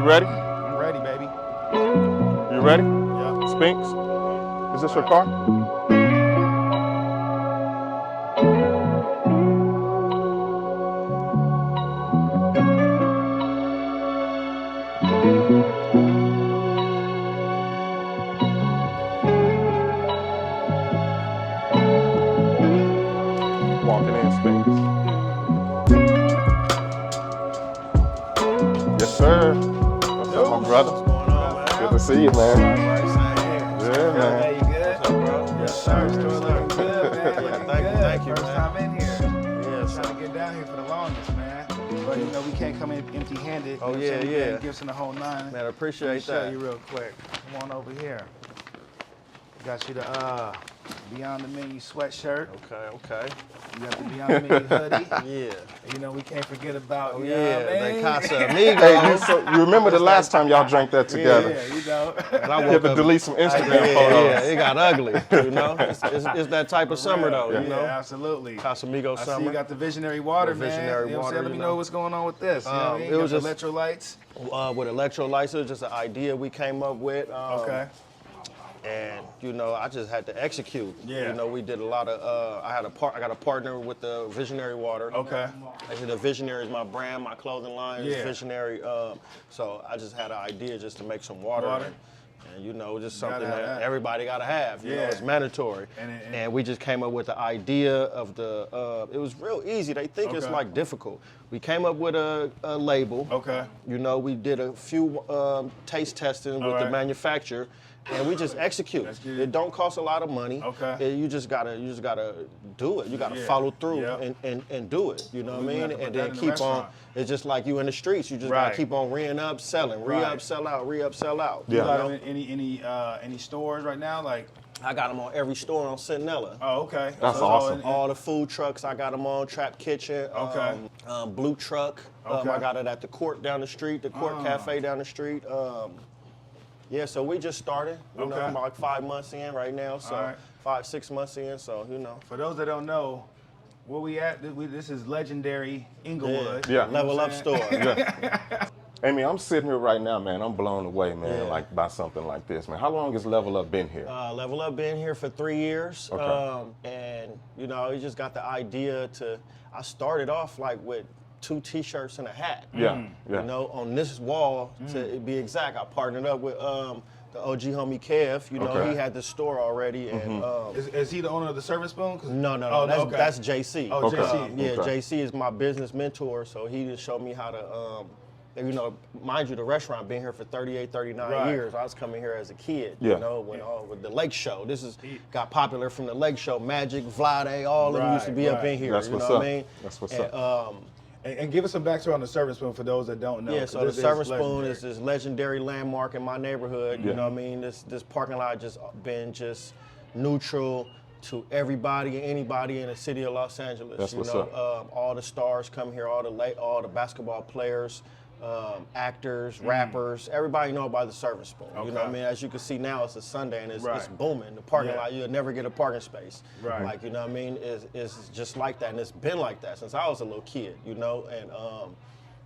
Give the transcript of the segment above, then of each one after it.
ready? I'm ready, baby. You ready? Yeah. Spinks, is this your car? Walking in, Spinks. Yes, sir. What's up, my brother? What's going on, man? Good to see you, man. Right, same here. Yeah, man. Hey, you good? What's up, bro? Yes, sir. Still looking good, man. Looking good. Thank you, First man. time in here. Yeah, Trying to get down here for the longest, man. But you know we can't come in empty-handed. Oh, You know yeah, what I'm saying? We yeah. gotta give us the whole nine. Man, I appreciate Let me show that. you real quick. Come on over here. Got you the Beyond the Menu sweatshirt. Okay. You got the Beyond the Menu hoodie. Yeah. And you know we can't forget about Oh, you know yeah, what I mean? that Casa Amigo. Hey, you remember the last time y'all drank that together? Yeah, you know. And I You have woke to up, delete some Instagram yeah, photos. it got ugly, you know? It's that type of summer, though, Yeah, you know? absolutely. Casamigo I summer. see you got the Visionary water, The man. Visionary You know what I'm water, saying? Let me you know know. what's going on with this. You know what I mean? it was Got just- the electrolytes. With electrolytes, it was just an idea we came up with. Okay. And you know, I just had to execute. Yeah. You know, we did a lot of. I got a partner with the Visionary Water. Okay. Actually, the Visionary is my brand, my clothing line is Yeah. Visionary. So I just had an idea just to make some water. Water. And you know, just Gotta something have that that. everybody gotta have. You know, Yeah. it's mandatory. And we just came up with the idea of the. It was real easy. They think it's Okay. like difficult. We came up with a label. Okay. You know, we did a few taste testing with the right. manufacturer, and we just execute. That's good. It don't cost a lot of money. Okay. You just gotta do it. You gotta Yeah. follow through Yeah. and do it. You know what I We mean? have to put And that then in the keep on. restaurant. It's just like you in the streets. You just Right. gotta keep on re-up, selling, re-up, Right. sell out, re-up, sell out. You You got know? them in any stores right now? Like, I got them on every store on Centinela. oh, okay. That's So it's all awesome. All the food trucks, I got them on Trap Kitchen. Okay. Blue Truck. Okay. I got it at the Court down the street, the Court Cafe down the street. Yeah, so we just started. You know, Okay. I'm like 5 months in right now. So All right. 5-6 months in. So you know. For those that don't know, where we at? This is legendary Inglewood. Yeah. You know Level what Up I'm store. Yeah. Amy, I'm sitting here right now, man. I'm blown away, man, Yeah. like by something like this, man. How long has Level Up been here? Level Up been here for 3 years. Okay. And you know, we just got the idea to. I started off like with 2 T-shirts and a hat. Yeah. You know, on this wall, to be exact, I partnered up with the OG homie Kev. You know, Okay. he had the store already, and Is he the owner of the Service Spoon? no, Oh, that's, okay. that's JC. Oh, Okay. JC. Yeah, Okay. JC is my business mentor, so he just showed me how to. You know, mind you, the restaurant been here for 38, 39 Right. years. I was coming here as a kid, Yeah. you know, when with the Lake Show. This is got popular from the Lake Show. Magic, Vlade, all of them used to be up Right. in here. That's you what's know up. what I mean? That's what's And, up. And give us some backstory on the Service Spoon for those that don't know. Yeah, 'cause so the this is Service Spoon legendary. is this legendary landmark in my neighborhood. You Yeah. know what I mean? This parking lot just been just neutral to everybody and anybody in the city of Los Angeles. That's you what's know, up. all the stars come here, all the basketball players, actors, rappers, everybody know about the Service Spoon. You know what I Okay. mean? As you can see now, it's a Sunday and it's Right. booming. The parking Yeah. lot, you'll never get a parking space. Right. Like, you know what I mean? It's just like that, and it's been like that since I was a little kid, you know? And,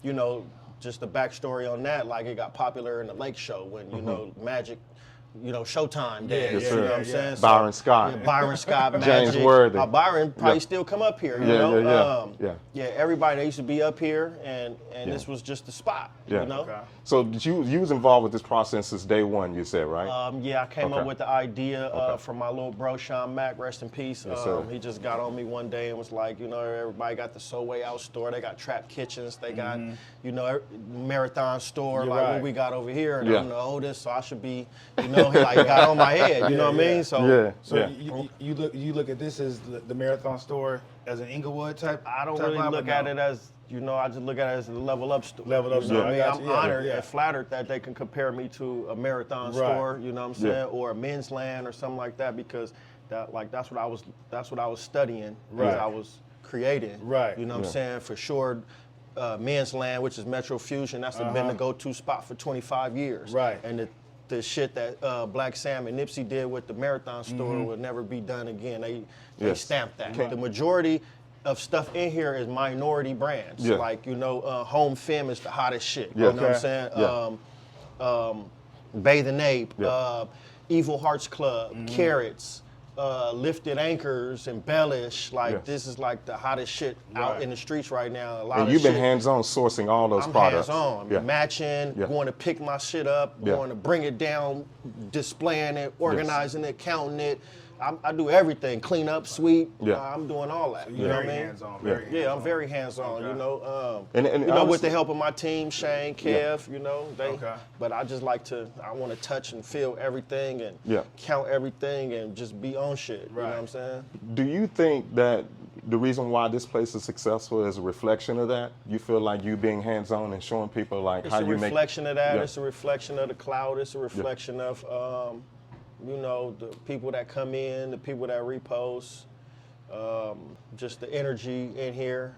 you know, just the backstory on that, like it got popular in the Lake Show when, you know, Magic, you know, Showtime days, Yes, you sir. know what I'm saying? So, Byron Scott. yeah, Byron Scott, Magic. James Worthy. Byron probably Yeah. still come up here, you Yeah, know? yeah. Yeah, everybody, they used to be up here, and this was just the spot, Yeah. you know? Okay. So did you was involved with this process since day one, you said, right? Yeah, I came Okay. up with the idea from my little bro, Sean Mack, rest in peace. Yes, sir. He just got on me one day and was like, you know, everybody got the So Way Out store. They got Trap Kitchens. They got, you know, Marathon store, You're like right. what we got over here. And Yeah. I'm the oldest, so I should be, you know, he like got on my head, you know what I mean? So yeah. So yeah. you look at this as the Marathon store as an Inglewood type. I don't type really vibe, look or at no? it as, you know, I just look at it as the Level Up store. Level Up You store, know what I I got mean? you. I'm Yeah, honored yeah. and flattered that they can compare me to a Marathon Right. store, you know what I'm saying, Yeah. or a Men's Land or something like that, because that's what I was studying Right. as I was creating. Right. You know what I'm Yeah. saying? For sure, Men's Land, which is Metro Fusion, that's been the go-to spot for 25 years. Right. And the shit that Black Sam and Nipsey did with the Marathon store will never be done again. They Yes. stamped that. The majority of stuff in here is minority brands. Yeah. Like, Home Fem is the hottest shit. Yeah. You know what I'm Okay. saying? Yeah. Bathe and Ape, Yeah. Evil Hearts Club, Carrots, Lifted Anchors, Embellish. Like, Yeah. this is like the hottest shit out Right. in the streets right now. A lot And of you've been shit. hands-on sourcing all those I'm products. hands-on, Yeah. matching, Yeah. going to pick my shit up, Yeah. going to bring it down, displaying it, organizing it, counting it. I do everything, clean up, sweep. Yeah. I'm doing all that. You're You know what very I mean? hands-on. Yeah. Very Yeah, I'm hands-on. very hands-on. Okay. And With honestly- the help of my team, Shane, Kev, they. Okay. But I just I want to touch and feel everything and Yeah. count everything and just be on shit. You know what Right. I'm saying? Do you think that the reason why this place is successful is a reflection of that? You feel like you being hands-on and showing people like It's how a you make. reflection of that. Yeah. It's a reflection of the cloud. It's a reflection of, the people that come in, the people that repost, just the energy in here.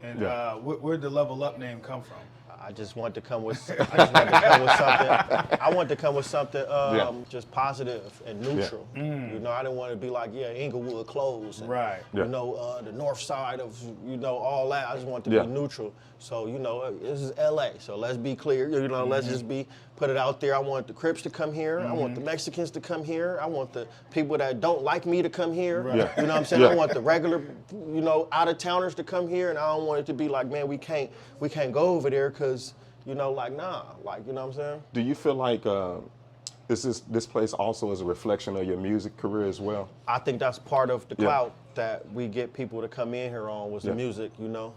And Yeah. where'd the Level Up name come from? I just want to come with something. I want to come with something Yeah. just positive and neutral. I didn't want to be like, Inglewood closed. And, Right. Yeah. the north side of, all that. I just want to Yeah. be neutral. So, this is LA. So let's be clear. Let's just put it out there. I want the Crips to come here. I want the Mexicans to come here. I want the people that don't like me to come here. Right. Yeah. You know what I'm saying? Yeah. I want the regular, out-of-towners to come here, and I don't want it to be like, man, we can't go over there because, nah, like, you know what I'm saying? Do you feel like this place also is a reflection of your music career as well? I think that's part of the Yeah. clout that we get people to come in here on was the Yeah. music,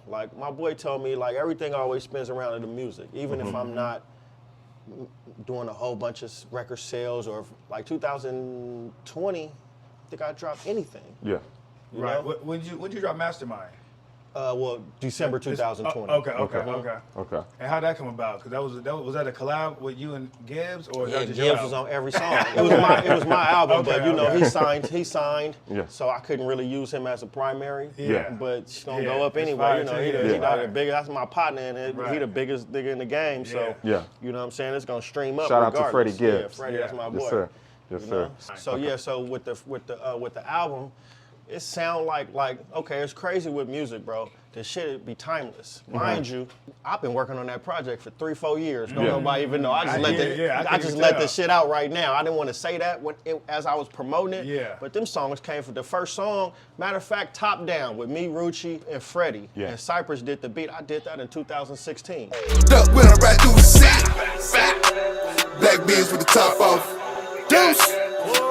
Like, my boy told me, like, everything always spins around the music, even if I'm not doing a whole bunch of record sales or like 2020, I think I dropped anything. Yeah. You Right. know? When did you drop Mastermind? December 2020. Okay. Okay. And how'd that come about? Because was that a collab with you and Gibbs, or is Yeah, that just your Gibbs was album? on every song. It was my album, Okay, but okay. he signed, Yeah. so I couldn't really use him as a primary. Yeah. But it's gonna Yeah, go up it's anyway. fire You know, too, he yeah, the it's fire. biggest. That's my partner, and he Right. the biggest nigga in the game. So Yeah. you know what I'm saying? It's gonna stream up. Shout out to regardless. Freddie Gibbs. Yeah, Freddie, that's my boy. Yes, sir. Yes, You sir. know? So yeah, so with the album, it sound like okay, it's crazy with music, bro. The shit be timeless. Mind you, I've been working on that project for 3-4 years. Don't Yeah. nobody even know. I just let I just can let tell. the shit out right now. I didn't want to say that as I was promoting it. Yeah. But them songs came from the first song. Matter of fact, Top Down with me, Rucci, and Freddie. Yeah. And Cypress did the beat. I did that in 2016. Duck when I ride through the city. Black bitch with the top off. Deuce.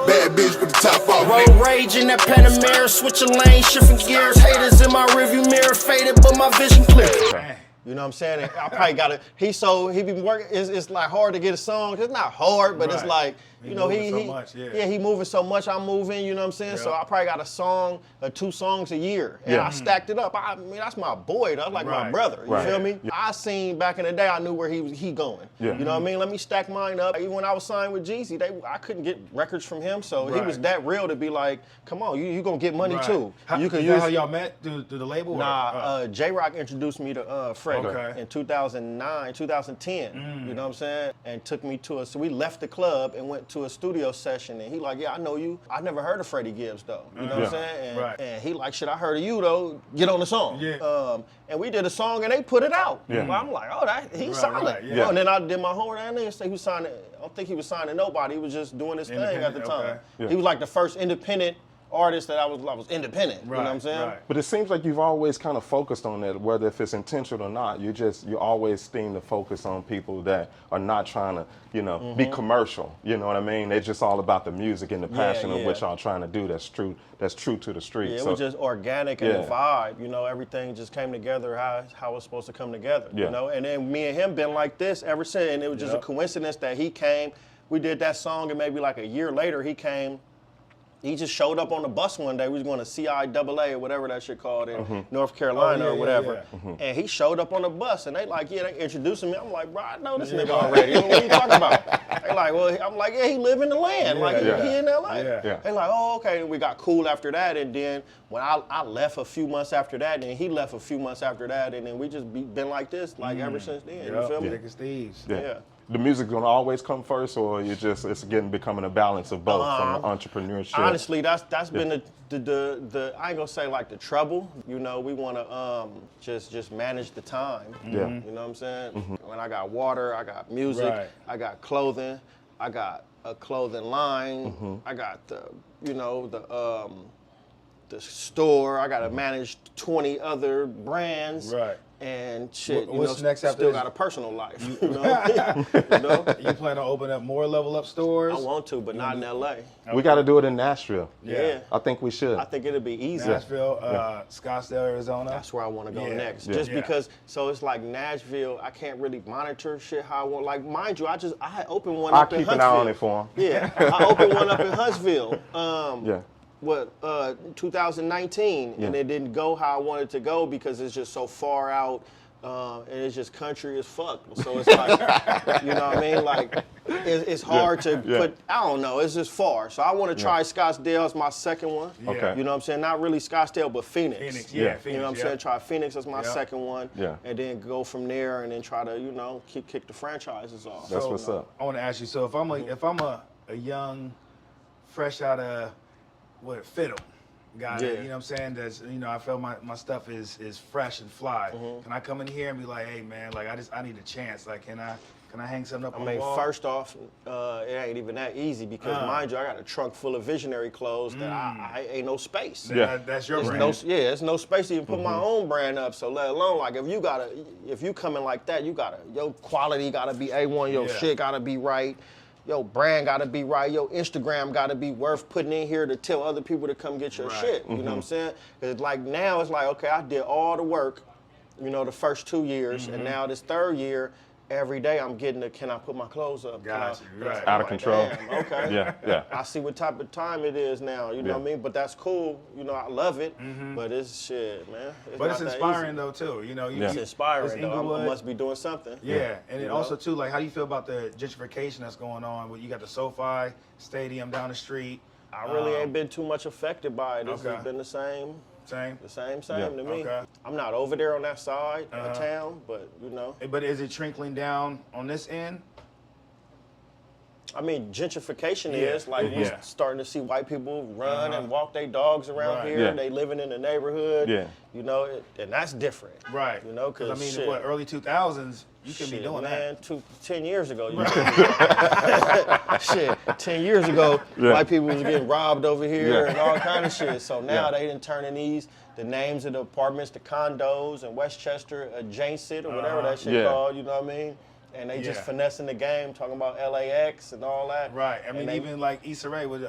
Bad bitch with the top off. Road rage in that Panamera, switching lanes, shifting gears. Haters in my rearview mirror, faded, but my vision clear. You know what I'm saying? And I probably got he been working. It's like hard to get a song. It's not hard, but it's Right. like He moving so much, yeah. he moving so much. I'm moving. You know what I'm saying? So Yeah. I probably got a song or 2 songs a year, and Yeah. I stacked it up. I mean, that's my boy. That's like my Right. brother. You Right. feel me? I seen back in the day. I knew where he going. Yeah. You know what I mean? Let me stack mine up. Even when I was signed with Jeezy, I couldn't get records from him, so he Right. was that real to be like, come on, you gonna get money Right. too. You can is use that how y'all met through the label? Nah, J-Rock introduced me to Freddie Okay. in 2009, 2010, you know what I'm saying? And took me so we left the club and went to a studio session, and he like, yeah, I know you. I never heard of Freddie Gibbs, though, you know what I'm Yeah. saying? And, Right. and he like, shit, I heard of you, though, get on the song. Yeah. And we did a song, and they put it out. Yeah. Well, I'm like, oh, he's Right, solid. right, yeah. And then I did my homework, and I didn't say he was signing, I don't think he was signing nobody, he was just doing his thing at the Independent, time. okay. Yeah. He was like the first independent artist that I was independent, you know what I'm saying? Right. But it seems like you've always kind of focused on that, whether if it's intentional or not. You always seem to focus on people that are not trying to, be commercial. You know what I mean? They're just all about the music and the passion of yeah. what y'all trying to do. That's true to the street. Yeah, it So- was just organic and Yeah. the vibe, everything just came together how it's supposed to come together, Yeah. And then me and him been like this ever since, and it was just a coincidence that he came. We did that song, and maybe like a year later he came. He just showed up on the bus one day. We was going to CIAA or whatever that shit called in North Carolina or whatever. And he showed up on the bus, and they they introducing me. I'm like, bro, I know this nigga already. What are you talking about? They like, well, I'm like, yeah, he live in the land. Like, yeah. he in LA. Yeah. Yeah. They like, oh, okay. And we got cool after that. And then when I left a few months after that, and he left a few months after that, and then we just been like this, like ever since then. You feel me? Niggas thieves. Yeah. Yeah. the music's gonna always come first, or it's again becoming a balance of both from the entrepreneurship? Honestly, that's been the I ain't gonna say like the trouble. You know, we want to just manage the time. Yeah. You know what I'm saying? When I got water, I got music, Right. I got clothing, I got a clothing line, I got the store. I got to manage 20 other brands. Right. And shit, What's next after still this? got a personal life. You know? You plan to open up more Level Up stores? I want to, but not in LA. We got to do it in Nashville. Yeah. I think we should. I think it'll be easy. Nashville, Scottsdale, Arizona. That's where I want to go Yeah. next. Yeah. Just because, so it's like Nashville, I can't really monitor shit how I want. Like, mind you, I opened one I'll up in keep Huntsville. an eye on it for him. Yeah, I opened one up in Huntsville. Yeah. 2019, Yeah. and it didn't go how I wanted to go because it's just so far out, and it's just country as fuck. So it's like, you know what I mean? Like, it's hard to put, I don't know, it's just far. So I want to try Scottsdale as my second one. Okay. You know what I'm saying? Not really Scottsdale, but Phoenix. Phoenix, Yeah. Phoenix. You know what I'm saying? Try Phoenix as my second one. Yeah. And then go from there and then try to, kick the franchises off. That's what's up. I want to ask you. So if I'm a young, fresh out of fiddle guy, Yeah. you know what I'm saying? That's I feel my stuff is fresh and fly. Can I come in here and be like, hey man, like I need a chance. Like can I hang something up on the wall? First off, it ain't even that easy because, mind you, I got a trunk full of visionary clothes that I ain't no space. Yeah. That's your brand. It's no space to even put my own brand up. So let alone like if you coming like that, your quality gotta be A1, your shit gotta be right. Your brand gotta be right. Your Instagram gotta be worth putting in here to tell other people to come get your shit. You know what I'm saying? Cause like now it's like, okay, I did all the work, the first 2 years, and now this third year, every day I'm getting can I put my clothes up? Gotcha, right. Out of control. Damn, okay. Yeah. I see what type of time it is now, you know what I mean? But that's cool. I love it. But it's shit, man. But it's not that inspiring easy. though too. It's inspiring it's though. I Inglewood. must be doing something. Yeah, and then You also know? too, like, how do you feel about the gentrification that's going on? You got the SoFi Stadium down the street. I really ain't been too much affected by it. It's Okay. been the same. Same. The same Yeah. to me. Okay. I'm not over there on that side of town, but But is it trickling down on this end? I mean, gentrification Yeah. is like we're starting to see white people run and walk their dogs around Right. here. Yeah. They living in the neighborhood. Yeah. And that's different. Right. Because I mean, shit, early 2000s, you can be shit, doing man, that. 10 years ago, you shit, 10 years ago, white people was getting robbed over here and all kind of shit. So now they didn't turn in the names of the apartments, the condos in Westchester adjacent or whatever that shit called, you know what I mean? And they just finessing the game, talking about LAX and all that. Right. I mean, And they- even like Issa Rae with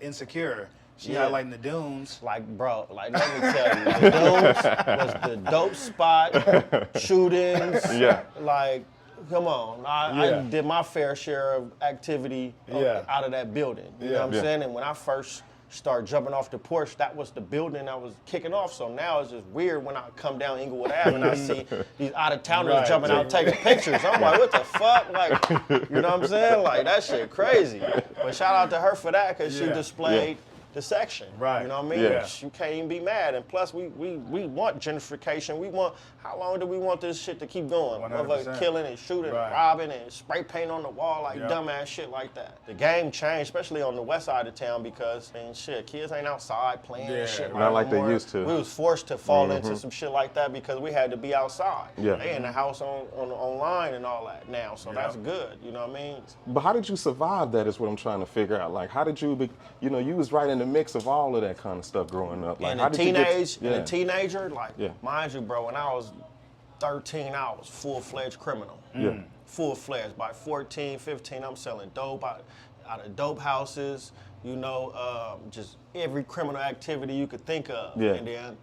Insecure, she highlighting the dunes. Like, bro, let me tell you, the Dunes was the dope spot, shootings. Yeah. Like, come on. I did my fair share of activity out of that building. You know what I'm saying? And when I first started jumping off the porch, that was the building that was kicking off. So now it's just weird when I come down Inglewood Ave and I see these out-of-towners jumping out taking pictures. I'm like, what the fuck? Like, you know what I'm saying? Like, that shit crazy. But shout out to her for that because she displayed the section. Right. You know what I mean? Yeah. You can't even be mad. And plus, we want gentrification. We want, how long do we want this shit to keep going? 100%. Motherfuckers killing and shooting, Right. and robbing, and spray paint on the wall, like dumbass shit like that. The game changed, especially on the west side of town, because, shit, kids ain't outside playing and shit Not like they no more. used to. We was forced to fall into some shit like that because we had to be outside. Yeah. They in the house online and all that now, so that's good. You know what I mean? But how did you survive that is what I'm trying to figure out. Like, how did you, you was right in the mix of all of that kind of stuff growing up. Like, And how a did you get, and a teenager, like, Yeah. mind you, bro, when I was 13, I was full-fledged criminal. Yeah. Full-fledged. By 14, 15, I'm selling dope out of dope houses, just every criminal activity you could think of. Yeah. And then,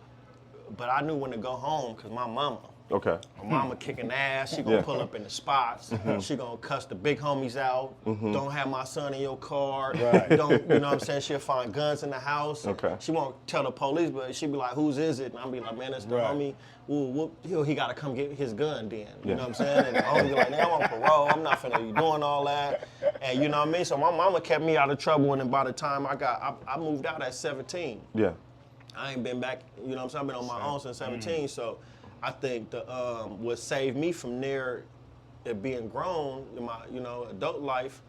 but I knew when to go home because my mama. Okay. My mama kicking ass. She gonna Yeah. pull up in the spots. She gonna cuss the big homies out. Don't have my son in your car. Don't, you know what I'm saying? She'll find guns in the house. Okay. She won't tell the police, but she'll be like, "Whose is it?" And I'll be like, "Man, that's the homie. Well, he gotta come get his gun then." You know what I'm saying? And the homie be like, "Nigga, I'm on parole. I'm not finna be doing all that." And you know what I mean? So my mama kept me out of trouble, and then by the time I moved out at 17. Yeah. I ain't been back, you know what I'm saying? I've been on my own since 17, so I think what saved me from there it being grown in my, adult life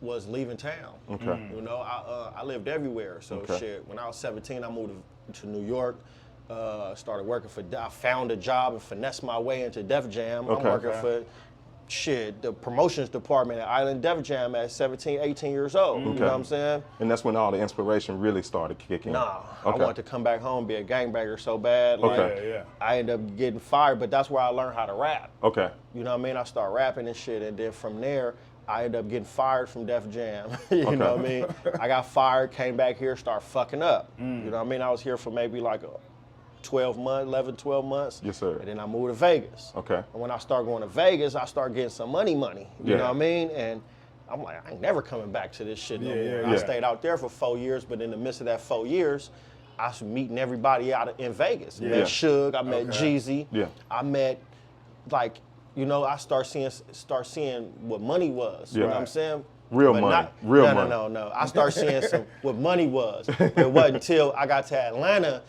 was leaving town. Okay. You know, I lived everywhere. So shit, when I was 17, I moved to New York. Started working I found a job and finessed my way into Def Jam. I'm working for the promotions department at Island Def Jam at 17, 18 years old. You know what I'm saying? And that's when all the inspiration really started kicking. Nah, I wanted to come back home, be a gangbanger so bad. Like, I ended up getting fired, but that's where I learned how to rap. Okay. You know what I mean? I started rapping and shit, and then from there, I ended up getting fired from Def Jam. You know what I mean? I got fired, came back here, started fucking up. You know what I mean? I was here for maybe like 12 months. Yes, sir. And then I moved to Vegas. Okay. And when I started going to Vegas, I started getting some money. You know what I mean? And I'm like, I ain't never coming back to this shit no more. I stayed out there for 4 years, but in the midst of that 4 years, I was meeting everybody in Vegas. I met Suge, I met Jeezy. Yeah. I met, like, I start seeing what money was. You know what I'm saying? Real money. Real money. No. I started seeing what money was. It wasn't until I got to Atlanta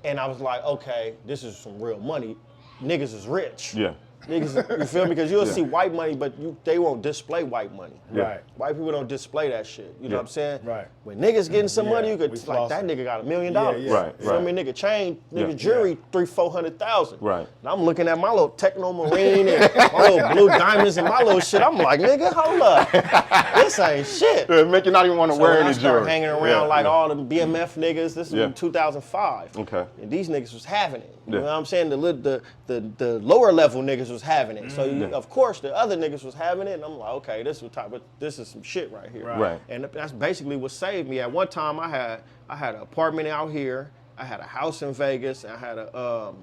and I was like, okay, this is some real money. Niggas is rich. Yeah. Niggas, you feel me? Because you'll see white money, but they won't display white money. Right. White people don't display that shit. You know what I'm saying? Right. When niggas getting some money, you could like that nigga got $1 million. Right. You feel me? Nigga chain, nigga jewelry, $300,000-$400,000. Right. And I'm looking at my little Techno Marine and my little blue diamonds and my little shit. I'm like, nigga, hold up. This ain't shit. It make you not even want to wear any jewelry. I started hanging around all them BMF niggas. This is in 2005. Okay. And these niggas was having it. You know what I'm saying? The lower level niggas was having it. So of course the other niggas was having it, and I'm like, okay, this is some shit right here. Right. And that's basically what saved me. At one time, I had an apartment out here, I had a house in Vegas, and I had a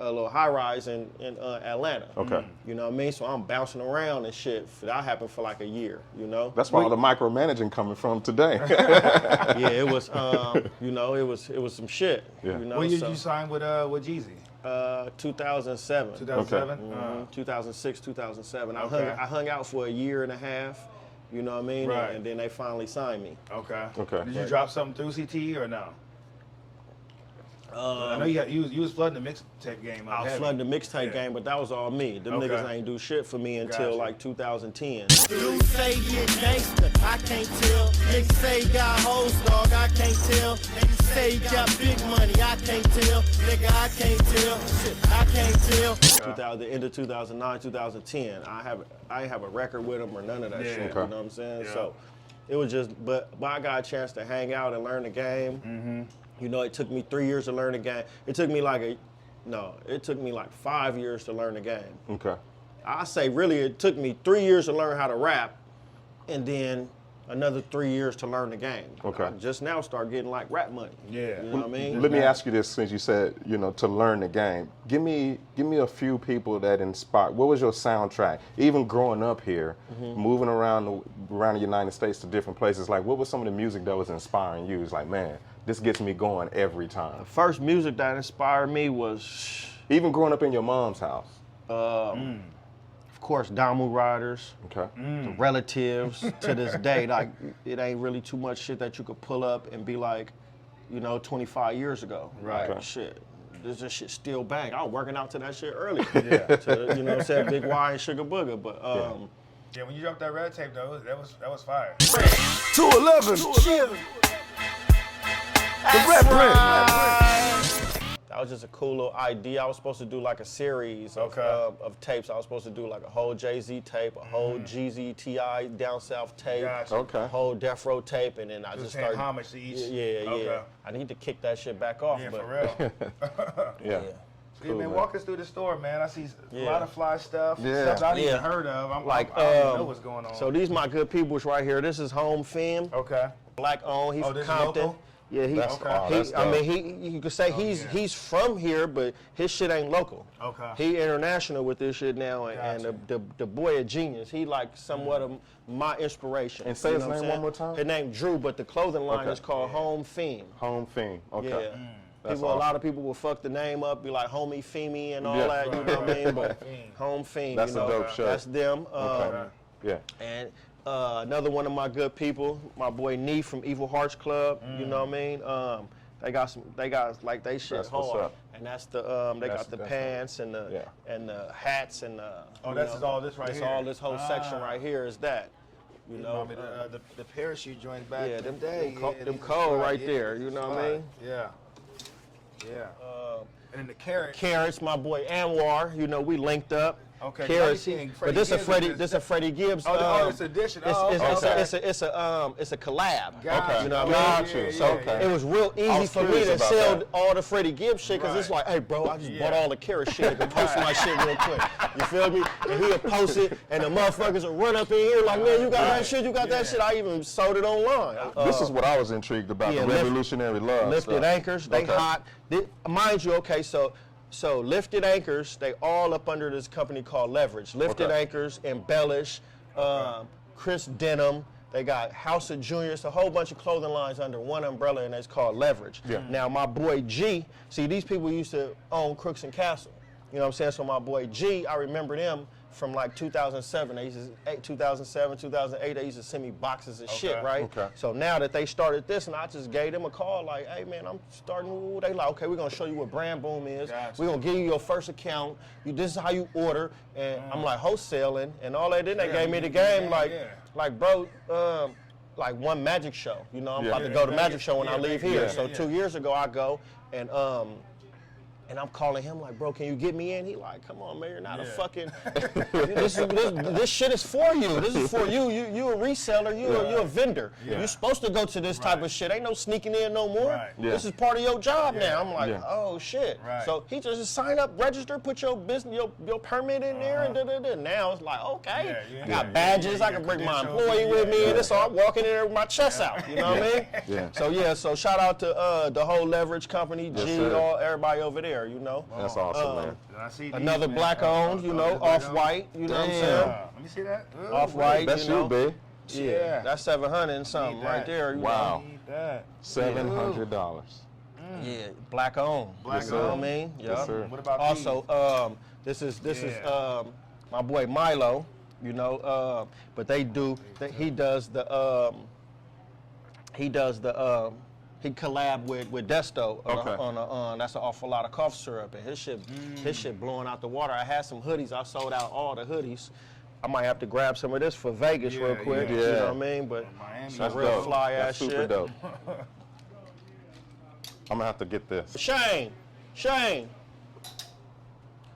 little high rise in Atlanta. Okay. You know what I mean? So I'm bouncing around and shit. That happened for like a year. You know. That's where all the micromanaging coming from today. Yeah, it was. It was some shit. Yeah. You know. When did you sign with Jeezy? 2007. 2007? 2006, 2007. Okay. I hung out for a year and a half, you know what I mean? Right. And then they finally signed me. Okay. Okay. Did you drop something through CT or no? I know you was flooding the mixtape game. I was flooding the mixtape game, but that was all me. Them niggas ain't do shit for me until like 2010. You say you gangster, I can't tell. Niggas say you got hoes, dog, I can't tell. Niggas say you got big money, I can't tell. Nigga, I can't tell. Shit, I can't tell. The end of 2009, 2010, I ain't have a record with them or none of that shit. Okay. You know what I'm saying? So it was just, but I got a chance to hang out and learn the game. You know, it took me 3 years to learn the game. It took me like 5 years to learn the game. Okay. I say really it took me 3 years to learn how to rap and then another 3 years to learn the game. Okay. I just now start getting like rap money. Yeah. You know what I mean? Let me ask you this, since you said, to learn the game. Give me a few people that inspired. What was your soundtrack? Even growing up here, moving around the United States to different places, like what was some of the music that was inspiring you? It's like, man, this gets me going every time. The first music that inspired me was... Even growing up in your mom's house. Of course, Damu Riders, Okay. The Relatives. To this day, like it ain't really too much shit that you could pull up and be like, 25 years ago. Right. Like, shit. This shit still bang. I was working out to that shit earlier. To, you know what I'm saying? Big Y and Sugar Booger. But yeah, when you dropped that red tape though, that was fire. 211. The Red Print. That was just a cool little idea. I was supposed to do like a series of tapes. I was supposed to do like a whole Jay-Z tape, a whole Jeezy T.I. Down South tape, Gotcha. a whole Death Row tape, and then I just started homage to each. Yeah. Okay. I need to kick that shit back off. Yeah, but for real. Yeah. Hey, man, walk us through the store, man. I see a lot of fly stuff, stuff I didn't even heard of. I don't even know what's going on. So these my good peoples right here. This is Home Femme. Okay. Black owned. He's from this Compton. local? Yeah, you could say he's from here, but his shit ain't local. Okay. He international with this shit now, and Gotcha. the boy a genius. He like somewhat of my inspiration. And say his know what I'm name one more time? His name Drew, but the clothing line Okay. is called Home Femme. Home Fiend. Okay. Yeah. That's A lot of people will fuck the name up, be like Homie Femi and all Yeah. that, you know what I mean? But Home Femme, That's you a know, dope show. that's them. Yeah. And another one of my good people, my boy Nee from Evil Hearts Club, you know what I mean? They got like they shit That's what's hard. up. And that's the they That's- got the that's pants and the Yeah. and the hats and the. Oh, you this know, is all this right it's here. all this whole section right here is that. You know, the parachute joints back yeah, in the them, day. them cold right there. You know what I mean? Yeah. Yeah. And then the carrot. Carrots, my boy Anwar. You know, we linked up. Okay, Carrots, now you're seeing but this a Freddie Freddie. Gibbs. This a Freddie Gibbs. It's edition. It's a collab. Gotcha. You know what Got I mean? you. So Okay. it was real easy was for me curious to about sell that. all the Freddie Gibbs shit because it's Right. like, hey, bro, I just Yeah. bought all the carrot shit and post my shit real quick. You feel me? And he'll post it, and the motherfuckers will run up in here like, man, you got that shit, you got that shit. I even sold it online. This is what I was intrigued about, yeah, the revolutionary love Lifted stuff. anchors, they Okay. hot. Mind you, okay, so Lifted Anchors, they all up under this company called Leverage. Lifted Okay. Anchors, Embellish, Chris Denham. They got House of Juniors, a whole bunch of clothing lines under one umbrella, and it's called Leverage. Yeah. Now, my boy G, see, these people used to own Crooks and Castle. You know what I'm saying? So my boy G, I remember them from like 2007. They used to, 2007, 2008, they used to send me boxes of shit, right? Okay. So now that they started this, and I just gave them a call like, hey man, I'm starting, they like, okay, we're gonna show you what Brand Boom is. Gotcha. We're gonna give you your first account. This is how you order. And I'm like wholesaling and all that. Then they gave me the game like bro, like one magic show. You know, I'm about to go to magic show when I leave here. So 2 years ago I go and I'm calling him like, bro, can you get me in? He like, come on, man, you're not a fucking. this shit is for you. This is for you. You a reseller. You a vendor. You're supposed to go to this type of shit. Ain't no sneaking in no more. Right. Yeah. This is part of your job now. I'm like, Yeah. oh shit. Right. So he just sign up, register, put your business, your permit in there, and da. Now it's like, okay, I got badges. I can bring my employee with me, and it's all I'm walking in there with my chest out. You know what I mean? Yeah. So shout out to the whole Leverage company, Yes, G, sir. everybody over there. You know. That's awesome, man. I see these, Another man. black owned, you know, off-white, you know what I'm saying? Let me see that. Ooh, Off-white, That's you know. you, babe. Yeah, that's 700 and something Need right that. there. You Wow. Need that. $700. know? Yeah, black owned. Black You know what I owned. mean? Yes, Yeah. sir. What about Also, this is Yeah. my boy Milo, you know, but he does the he collab with Desto on that's an awful lot of cough syrup, and his shit blowing out the water. I had some hoodies. I sold out all the hoodies. I might have to grab some of this for Vegas real quick. yeah. You know what I mean? But Miami. some That's real dope. fly That's ass super shit. dope. I'm gonna have to get this. Shane,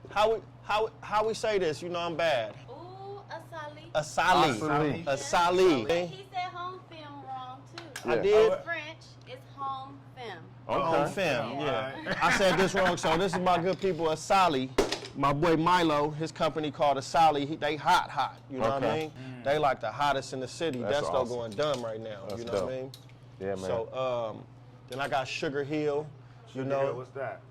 how we say this? You know I'm bad. Ooh, Asali. Asali. Asali. He said home film wrong too. I Yeah. did. It's French. It's home film. On Okay. film, Yeah. yeah. I said this wrong, so this is my good people, Asali. My boy Milo, his company called Asali, they hot. You know what I Okay. mean? They like the hottest in the city. That's That's still awesome. going dumb right now. That's you know dope. what I mean? Yeah, man. So then I got Sugar Hill, you know, What's that?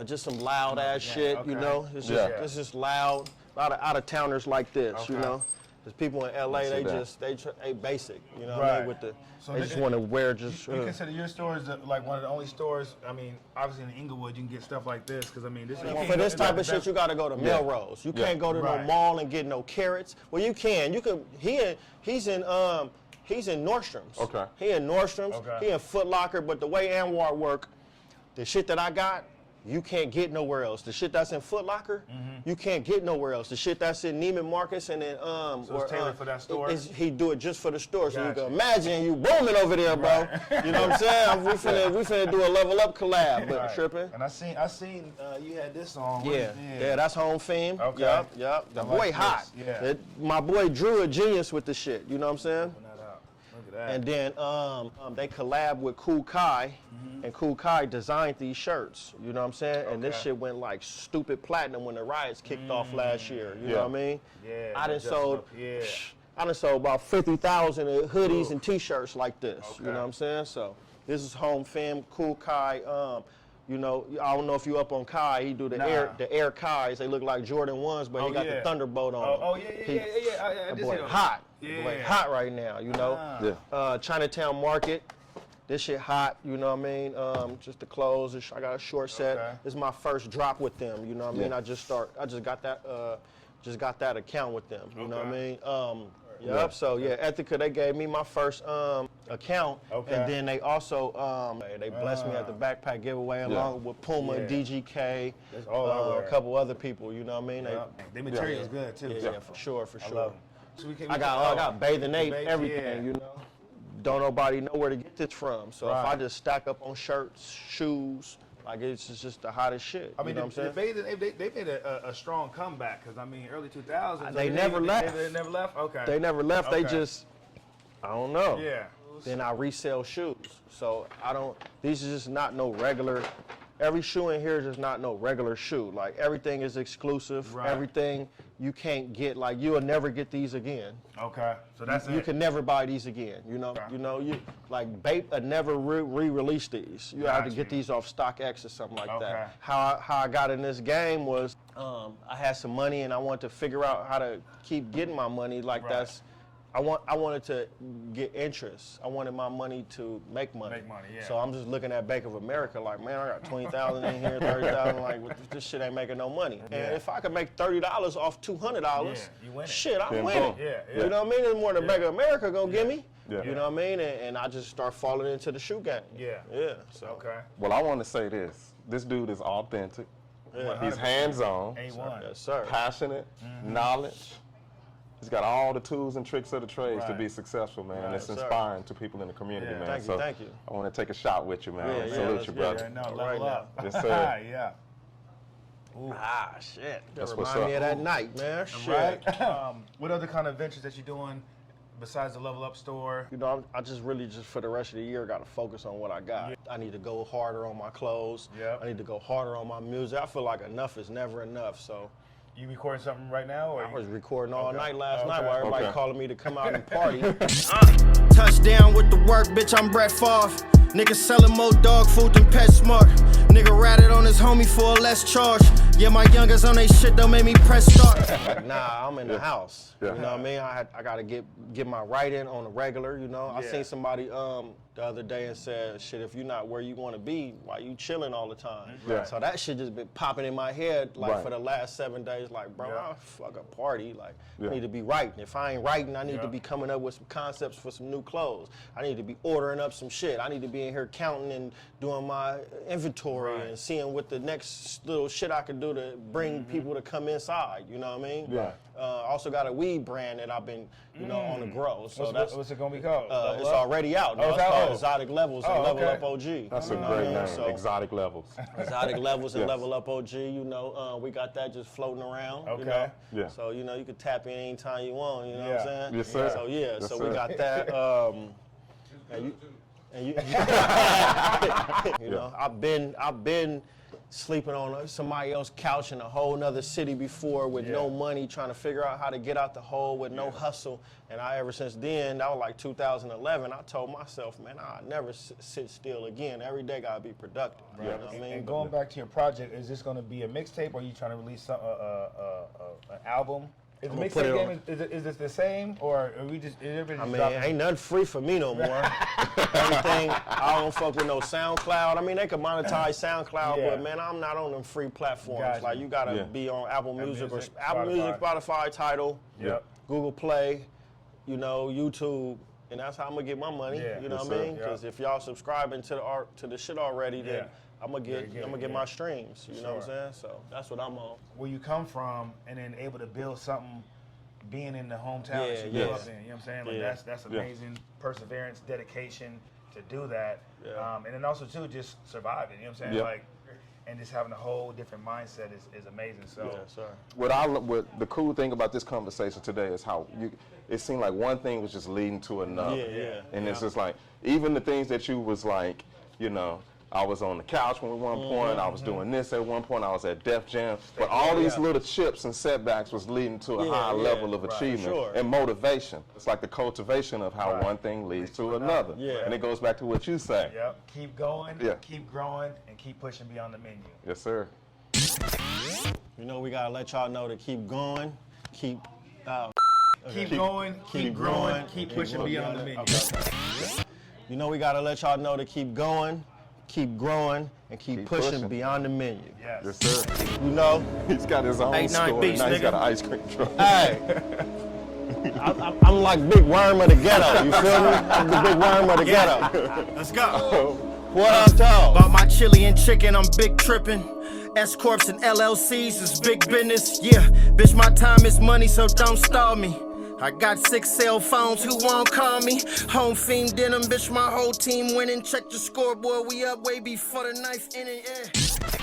just some loud ass shit, you okay. know. It's just loud. A lot of out of towners like this, you Okay. know. There's people in LA, see they basic, you know what Right. I mean? With the So they they- just want to wear just You consider your stores like one of the only stores? I mean, obviously in Inglewood you can get stuff like this because I mean this. for this type of shit, you got to go to Melrose. You can't go to no Right. mall and get no carrots. Well, you can. You could. He's in Nordstrom's. Okay. He in Nordstrom's. Okay. He in Foot Locker. But the way Anwar work, the shit that I got, you can't get nowhere else. The shit that's in Foot Locker, you can't get nowhere else. The shit that's in Neiman Marcus and in So it's tailored for that store? He do it just for the store. So you Gotcha. can imagine you booming over there, bro. You know what I'm saying? We finna do a level up collab, but Right. tripping. And I seen you had this on. What Yeah, is- yeah, that's home fame. Okay. Yep. The I boy like hot. this, yeah. My boy Drew a genius with the shit. You know what I'm saying? Open that up. Look at that. And then they collab with Cool Kai, and Cool Kai designed these shirts. You know what I'm saying? And this Okay. shit went like stupid platinum when the riots kicked off last year. You Yeah. know what I mean? Yeah, I done just sold. up, yeah. I done sold about 50,000 of hoodies and T-shirts like this. You Okay. know what I'm saying? So this is home fam. Cool Kai. You know, I don't know if you up on Kai. He do the Nah. air Kais. They look like Jordan 1s, but he got the Thunderbolt on. Oh, them. yeah. I The did boy see those. hot. Yeah. The boy hot right now. You know. Yeah. Chinatown Market. This shit hot, you know what I mean? Just the clothes. I got a short set. Okay. This is my first drop with them, you know what I mean? Yeah. I just got that account with them, you know what I Okay. mean? Yep. So yeah, Ethica, they gave me my first account, Okay. and then they also they blessed me at the backpack giveaway along with Puma, Yeah. DGK, That's all I wear. a couple other people. You know what I mean? The material's good too. Yeah, for sure. I love 'em. So I got Bathing Ape, Bathing, everything, yeah. you know. Don't nobody know where to get this from. So if I Right. just stack up on shirts, shoes, like it's just the hottest shit. I mean, you know what I'm the saying? Bathing, they made a strong comeback because I mean, early 2000s. They never left. They never left. Okay. They never left. They Okay. just, I don't know. Yeah. Then I resell shoes. So these are just not no regular, every shoe in here is just not no regular shoe. Like everything is exclusive. Right. Everything you can't get, like you'll never get these again. Okay. So that's You it. can never buy these again. You know, you like Bape never re-release these. You have to Got get you. these off StockX or something like Okay. that. How I got in this game was I had some money and I wanted to figure out how to keep getting my money. Like Right. I wanted to get interest. I wanted my money to make money. Make money, yeah. So I'm just looking at Bank of America like, man, I got 20,000 in here, 30,000. Like, this shit ain't making no money. Yeah. And if I could make $30 off $200, Yeah, you win it. shit, I'm Then winning. boom. Yeah, You know what I mean? There's more than Bank of America gonna give me. Yeah. You know what I mean? And I just start falling into the shoe game. Yeah. Yeah. So. Okay. Well, I want to say this. This dude is authentic. Yeah. He's hands-on, A1. Yes, sir. passionate, knowledge. He's got all the tools and tricks of the trades to Right. be successful, man. Right, it's sir. inspiring to people in the community, Yeah. man. Thank you. I want to take a shot with you, man. Yeah, yeah, Salute let's you, get brother. Yeah, no, All level right up. Yes, sir. Yeah. Ah, shit. That's That what's remind me up. of that night, man. Shit. Right. What other kind of ventures that you're doing besides the Level Up store? You know, I just really for the rest of the year got to focus on what I got. Yeah. I need to go harder on my clothes. Yep. I need to go harder on my music. I feel like enough is never enough. So You recording something right now? Or I was recording all Okay. night last night Okay. while everybody Okay. calling me to come out and party. Touchdown with the work, bitch, I'm Brett Favre. Nigga selling more dog food than PetSmart. Nigga ratted on his homie for a less charge. Yeah, my youngers on they shit don't make me press start. Like, nah, I'm in the house. Yeah. You know what I mean? I got to get my writing on the regular, you know? I Yeah. seen somebody the other day and said, shit, if you're not where you want to be, why you chilling all the time? Yeah. So that shit just been popping in my head like Right. for the last 7 days. Like, bro, Yeah. I fuck a party. Like, Yeah. I need to be writing. If I ain't writing, I need to Yeah. be coming up with some concepts for some new clothes. I need to be ordering up some shit. I need to be in here counting and doing my inventory Right. and seeing what the next little shit I can do to bring people to come inside. You know what I mean? Yeah. Also got a weed brand that I've been, you know, on the grow. So what's it gonna be called? Level it's Up? already out. Oh, Now. it's It's out? called Oh. Exotic Levels and Oh, Level okay. Up OG. That's a You know great what I mean? name, So, Exotic Levels. Exotic Levels and Yes. Level Up OG, you know, we got that just floating around. Okay. You know? Yeah. So, you know, you can tap in anytime you want, you know Yeah. what I'm saying? Yes, sir. So, yeah, Yes, so sir. we got that. You know, I've been sleeping on somebody else's couch in a whole nother city before with no money, trying to figure out how to get out the hole with no hustle. And ever since then, that was like 2011, I told myself, man, I'll never sit still again. Every day gotta be productive. You know what I mean? And going back to your project, is this going to be a mixtape, or are you trying to release some, an album? Is the I'ma put mixtape it game is this the same, or are we just? Is everybody I just mean, dropping? ain't nothing free for me no more. Everything, I don't fuck with no SoundCloud. I mean, they can monetize SoundCloud, Yeah. but man, I'm not on them free platforms. Gotcha. Like, you gotta Yeah. be on Apple Music, Music, or Apple Music, Spotify, Tidal, Yep. Google Play, you know, YouTube, and that's how I'm gonna get my money. Yeah. You know Yes, what I sir. mean? Because if y'all subscribing to the shit already, then Yeah. I'm gonna get Yeah. my streams. You know what I'm Sure. saying? So that's what I'm on. Where you come from, and then able to build something, being in the hometown that you Yeah, grew yeah. up in. You know what I'm saying? Like Yeah. that's Yeah. amazing perseverance, dedication to do that. Yeah. And then also too, just surviving. You know what I'm saying? Yeah. Like, and just having a whole different mindset is amazing. So. Yeah, sir. What the cool thing about this conversation today is how it seemed like one thing was just leading to another. Yeah. And it's just like, even the things that you was like, you know, I was on the couch at one point, I was doing this at one point, I was at Def Jam, but all these little chips and setbacks was leading to a Yeah, high yeah, level of right, achievement sure. and motivation. It's like the cultivation of how one thing leads to another. Yeah. And it goes back to what you say. Yep. Keep going. Yeah. Keep growing, and keep pushing beyond the menu. Yes, sir. You know, we gotta let y'all know to keep going, keep. Keep going. Keep growing. Keep pushing beyond the menu. Okay. You know, we gotta let y'all know to keep going, keep growing, and keep pushing beyond the menu. Yes. Yes, sir. You know? He's got his own 8-9 store. beats, Now he's nigga. got an ice cream truck. Hey, I'm like Big Worm of the ghetto. You feel me? I'm the Big Worm of the ghetto. Let's go. What up, y'all? Bought my chili and chicken, I'm big trippin'. S-Corps and LLCs is big business. Yeah, bitch, my time is money, so don't stall me. I got 6 cell phones, who won't call me? Home fiend denim, bitch, my whole team winning. Check the scoreboard, we up way before the knife in it, yeah.